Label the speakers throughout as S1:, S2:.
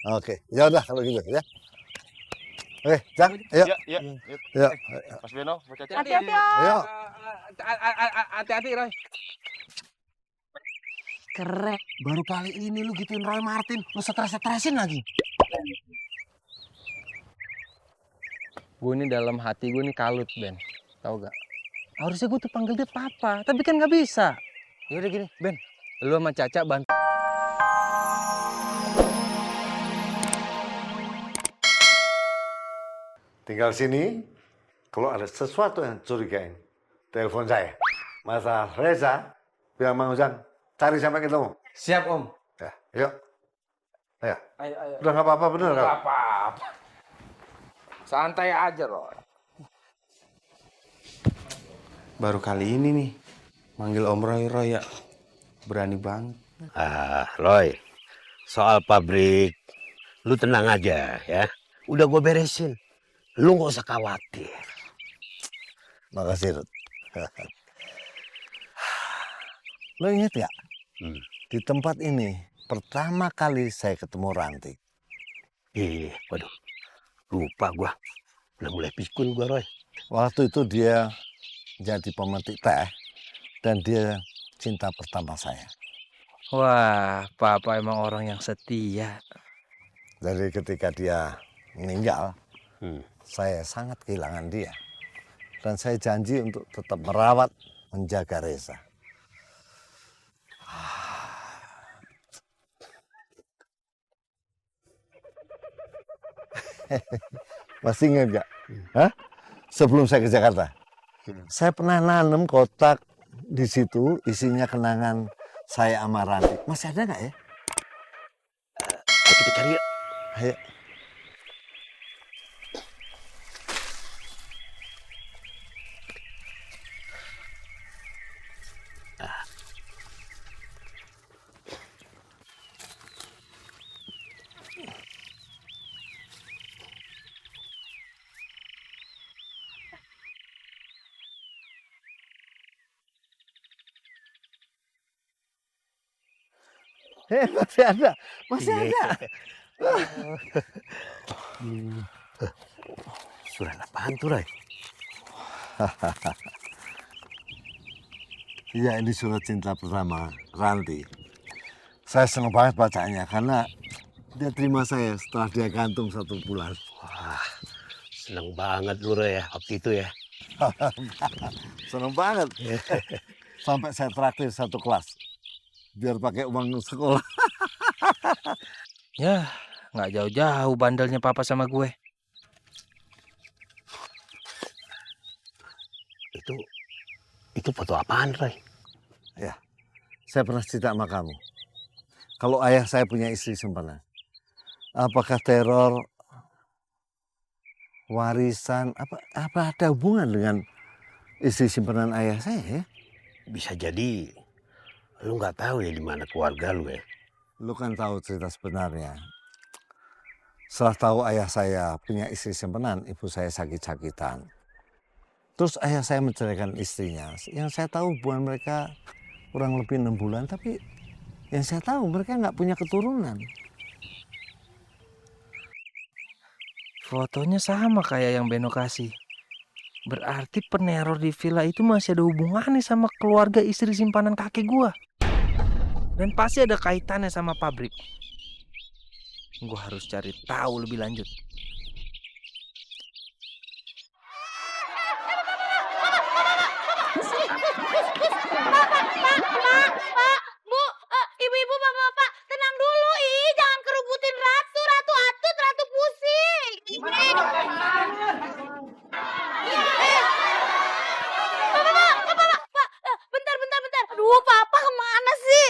S1: Oh,
S2: Oke, ya udah kalau gitu ya. Oke, Jang, ayo.
S3: Iya.
S2: Yuk.
S3: Mas Beno, Mas Caca.
S1: hati-hati
S2: Ayo.
S1: Om.
S4: Hati-hati, Roy.
S1: Keren.
S4: Baru kali ini lu gituin Roy Martin, lu stres-stresin lagi. Gue ini dalam hati gue nih kalut, Ben. Tahu gak? Harusnya gue tuh panggil dia papa, tapi kan gak bisa. Ya udah gini, Ben. Lu sama Caca bantu.
S2: Tinggal sini, kalau ada sesuatu yang curigain, telepon saya. Masalah Reza, bilang Mang Ujang, cari sampai ketemu.
S4: Siap, Om.
S2: Ya, yuk. Ayo.
S4: Ayo.
S2: Udah nggak apa-apa bener kan?
S4: Gak apa-apa. Santai aja, Roy. Baru kali ini nih, manggil Om Roy ya. Berani banget.
S5: Roy, soal pabrik, lu tenang aja ya. Udah gue beresin. Lu nggak usah khawatir.
S2: Makasih, Rut. Lo inget ya? Di tempat ini, pertama kali saya ketemu Ranti.
S5: Iya, waduh. Lupa gua. Udah mulai pikun gua, Roy.
S2: Waktu itu dia jadi pemetik teh, dan dia cinta pertama saya.
S4: Wah, Papa emang orang yang setia.
S2: Jadi ketika dia meninggal,
S5: Hmm.
S2: saya sangat kehilangan dia. Dan saya janji untuk tetap merawat, menjaga Reza. Masih ingat gak? Hah? Sebelum saya ke Jakarta, saya pernah nanam kotak di situ, isinya kenangan saya sama Ranti. Masih ada nggak ya?
S5: Kita cari yuk.
S2: Ayo. Masih ada, masih ada.
S5: Surat apaan tuh, Roy?
S2: Iya, ini surat cinta pertama Ranti. Saya senang banget bacanya karena dia terima saya setelah dia gantung 1 bulan.
S5: Wah, seneng banget lu, Roy ya, waktu itu ya.
S2: Senang banget. Sampai saya traktir 1 kelas. Biar pakai uang sekolah.
S4: Ya, nggak jauh-jauh bandelnya Papa sama gue.
S5: Itu foto apaan, Roy?
S2: Ya, saya pernah cerita sama kamu. Kalau ayah saya punya istri simpanan, apakah teror, warisan, apa ada hubungan dengan istri simpanan ayah saya ya?
S5: Bisa jadi lu nggak tahu ya di mana keluarga lu ya.
S2: Lu kan tahu cerita sebenarnya. Setelah tahu ayah saya punya istri simpanan, ibu saya sakit-sakitan. Terus ayah saya menceraikan istrinya. Yang saya tahu hubungan mereka kurang lebih 6 bulan, tapi yang saya tahu mereka nggak punya keturunan.
S4: Fotonya sama kayak yang Beno kasih. Berarti peneror di villa itu masih ada hubungannya sama keluarga istri simpanan kakek gua. Dan pasti ada kaitannya sama pabrik. Gua harus cari tahu lebih lanjut.
S1: Pak, Bu, ibu-ibu, bapak-bapak, tenang dulu, jangan kerubutin Ratu atut, Ratu pusing. Pak, bentar. Aduh, Papa kemana sih?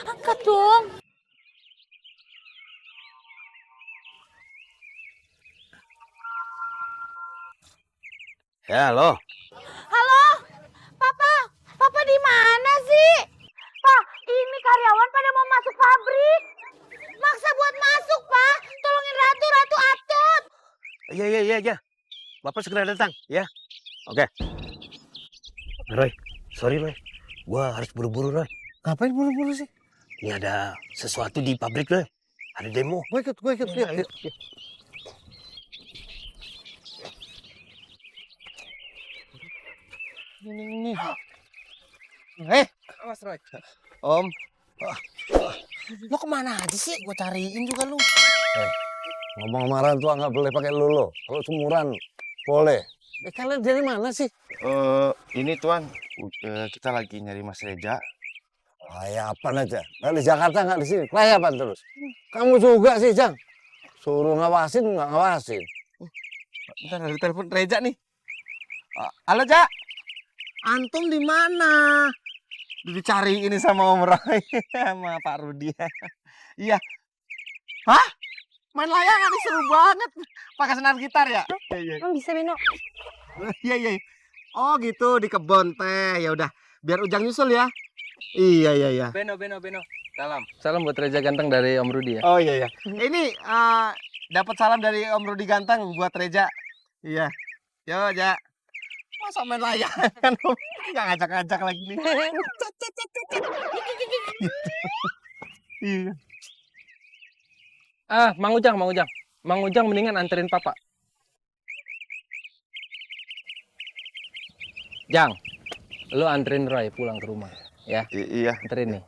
S1: Angkat dong.
S5: Ya, lo.
S1: Halo, Papa di mana sih? Pak, ini karyawan pada mau masuk pabrik. Maksa buat masuk, Pak. Tolongin Ratu atut.
S5: Iya. Bapak segera datang, ya. Oke. Roy, sorry Roy. Gua harus buru-buru, Roy.
S2: Ngapain buru-buru sih?
S5: Ini ada sesuatu di pabrik, Roy. Ada demo.
S2: Gue ikut. Yuk. Ini.
S4: Awas Roy.
S3: Om, lo kemana aja sih? Gue cariin juga lu.
S2: Ngomong marah tua nggak boleh pakai lolo. Kalau sumuran boleh. Kalian dari mana sih?
S3: Ini Tuan, kita lagi nyari Mas Reja.
S2: Layapan aja. Nggak di Jakarta nggak di sini. Layapan terus. Kamu juga sih, Jang. Suruh ngawasin nggak ngawasin.
S3: Bentar, ada telepon Reja nih. Halo, Ja. Antum di mana? Dicari ini sama Om Roy, sama Pak Rudi. Iya. Hah? Main layangan nih, seru banget. Pakai senar gitar ya? Iya.
S1: Emang bisa Beno?
S3: Iya. Oh gitu, di kebon teh. Ya udah, biar Ujang nyusul ya. Iya.
S4: Beno. Salam buat Reza ganteng dari Om Rudi ya.
S3: Oh iya. Ini dapat salam dari Om Rudi ganteng buat Reja. Iya. Yo, Ja. Masa main layangan? Nggak ngajak-ngajak lagi nih. Iya.
S4: Mang Ujang. Mang Ujang mendingan anterin Papa. Jang, lu anterin Roy pulang ke rumah ya.
S3: Iya.
S4: Anterin nih.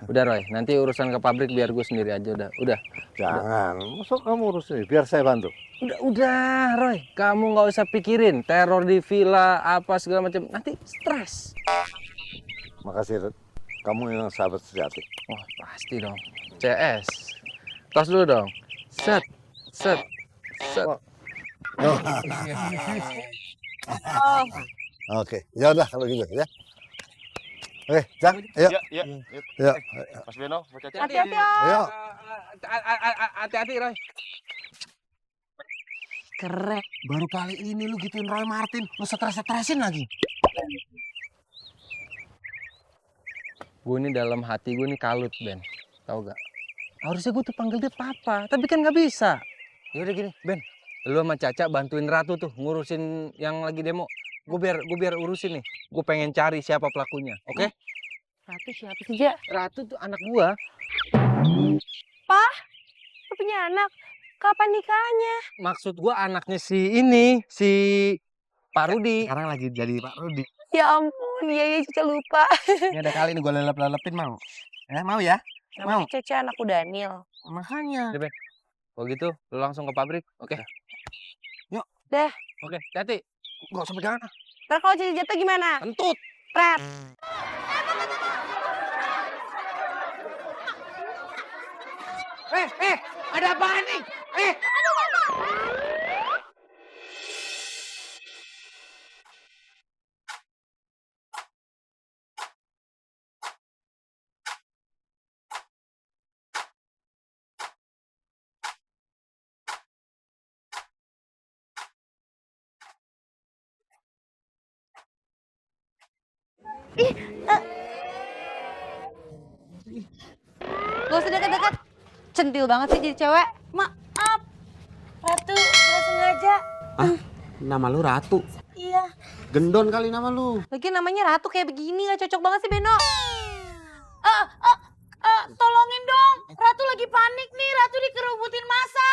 S4: Udah Roy, nanti urusan ke pabrik biar gue sendiri aja udah.
S2: Jangan. Masuk kamu urus ini. Biar saya bantu.
S4: Udah Roy, kamu nggak usah pikirin teror di villa apa segala macam. Nanti stres.
S2: Makasih, Rut. Kamu yang sahabat sejati.
S4: Wah pasti dong. CS. Tos dulu dong. Set.
S2: Oke. Ya udah kalau gitu ya. Oke, Jang. Ayo.
S3: Iya. Mas Beno, mau cacat.
S1: Hati-hati, Om.
S2: Ayo.
S4: Hati-hati Roy.
S3: Keren. Baru kali ini lu gituin Roy Martin, lu stres-stresin lagi.
S4: Gue ini dalam hati gue ini kalut Ben, tau gak? Harusnya gue tuh panggil dia Papa, tapi kan nggak bisa. Ya udah gini, Ben, lu sama Caca bantuin Ratu tuh ngurusin yang lagi demo. Gue biar urusin nih. Gue pengen cari siapa pelakunya, oke?
S1: Ratu siapa sih, Ja?
S4: Ratu tuh anak gua.
S1: Pak, lu punya anak. Kapan nikahnya?
S4: Maksud gua anaknya si Pak Rudi.
S3: Sekarang lagi jadi Pak Rudi.
S1: Ya ampun, iya Caca lupa.
S3: Ini ada kali ini gue lelep-lelepin mau. Ya, mau ya? Mau.
S1: Namanya Caca anakku Daniel.
S3: Makanya.
S4: Udah, Ben. Kalau gitu, lu langsung ke pabrik, oke?
S3: Yuk.
S1: Dah.
S4: Oke, hati.
S3: Gak usah pegangan.
S1: Ntar kalau Caca jatuh gimana?
S4: Kentut.
S1: Pret.
S3: Ada apaan nih?
S1: Gak usah deket-deket. Centil banget sih jadi cewek. Maaf. Ratu, gak sengaja.
S3: Nama lu Ratu.
S1: Iya.
S3: Gendon kali nama lu.
S1: Lagi namanya Ratu kayak begini gak cocok banget sih Beno. Tolongin dong. Ratu lagi panik nih. Ratu dikerubutin masa.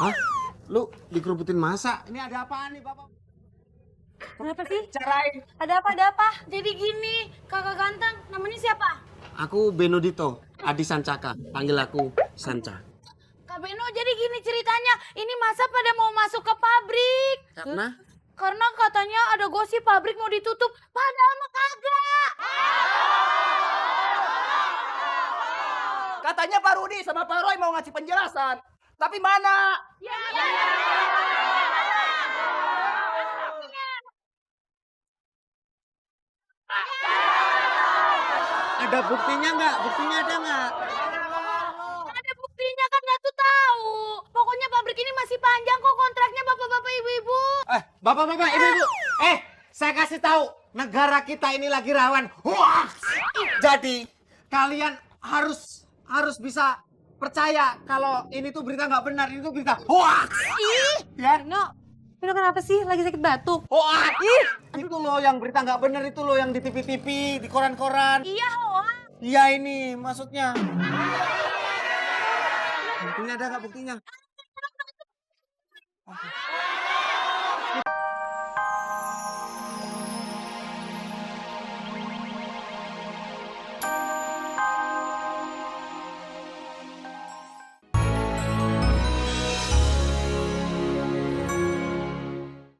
S3: Hah? Lu dikerubutin masa? Ini ada apaan nih, Bapak?
S1: Kenapa sih?
S3: Carain.
S1: Ada apa? Jadi gini, kakak ganteng. Namanya siapa?
S3: Aku Benodito, Adi Sancaka. Panggil aku Sanca.
S1: Kak Beno, jadi gini ceritanya. Ini masa pada mau masuk ke pabrik.
S3: Karena?
S1: Karena katanya ada gosip pabrik mau ditutup. Padahal mah kagak.
S6: Katanya Pak Rudi sama Pak Roy mau ngasih penjelasan. Tapi mana?
S3: Ada buktinya nggak? Buktinya ada nggak?
S1: Ada buktinya kan Ratu tahu. Pokoknya pabrik ini masih panjang kok kontraknya bapak-bapak ibu-ibu.
S3: Bapak-bapak, ibu-ibu. Saya kasih tahu, negara kita ini lagi rawan hoax. Jadi kalian harus bisa percaya kalau ini tuh berita nggak benar, ini tuh berita hoax.
S1: Ih,
S3: Ya?
S1: Beno,
S7: Vino kenapa sih? Lagi sakit batuk?
S3: Oh, itu loh yang berita nggak bener itu loh yang di TV-TV, di koran-koran.
S1: Iya, Hoa.
S3: Iya ini maksudnya. Buktinya ada nggak buktinya?